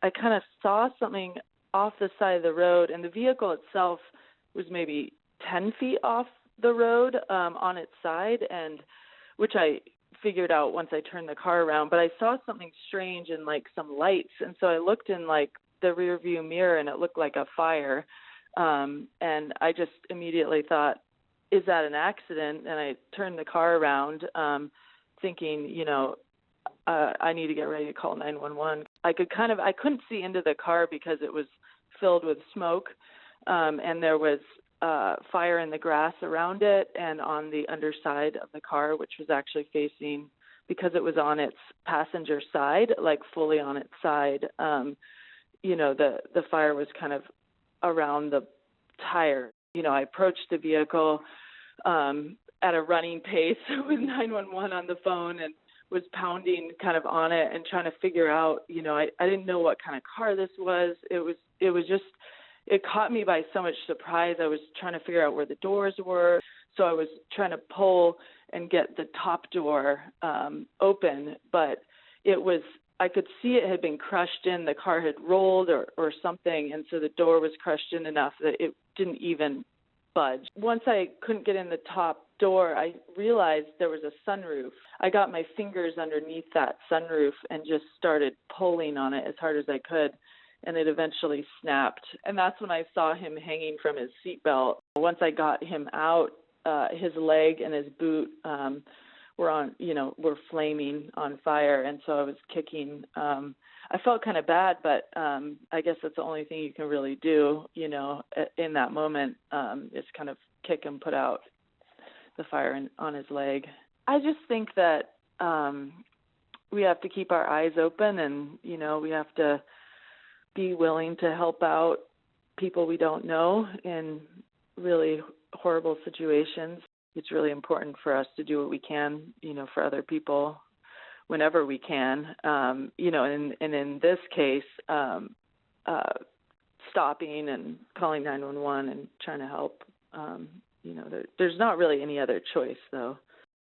I kind of saw something off the side of the road, and the vehicle itself was maybe 10 feet off the road on its side, and which I figured out once I turned the car around. But I saw something strange in like some lights, and so I looked in like the rear view mirror, and it looked like a fire. And I just immediately thought, is that an accident? And I turned the car around, thinking, I need to get ready to call 911. I couldn't see into the car because it was filled with smoke, and there was fire in the grass around it and on the underside of the car, which was actually facing, because it was on its passenger side, like fully on its side, the fire was kind of around the tire. I approached the vehicle at a running pace with 911 on the phone and was pounding kind of on it and trying to figure out, I didn't know what kind of car this was. It caught me by so much surprise. I was trying to figure out where the doors were. So I was trying to pull and get the top door open, but I could see it had been crushed in. The car had rolled or something, and so the door was crushed in enough that it didn't even budge. Once I couldn't get in the top door, I realized there was a sunroof. I got my fingers underneath that sunroof and just started pulling on it as hard as I could, and it eventually snapped. And that's when I saw him hanging from his seatbelt. Once I got him out, his leg and his boot were flaming on fire, and so I was kicking. I felt kind of bad, but I guess that's the only thing you can really do, in that moment, is kind of kick and put out the fire on his leg. I just think that we have to keep our eyes open, and, we have to be willing to help out people we don't know in really horrible situations. It's really important for us to do what we can, for other people whenever we can. And in this case, stopping and calling 911 and trying to help, there's not really any other choice, though.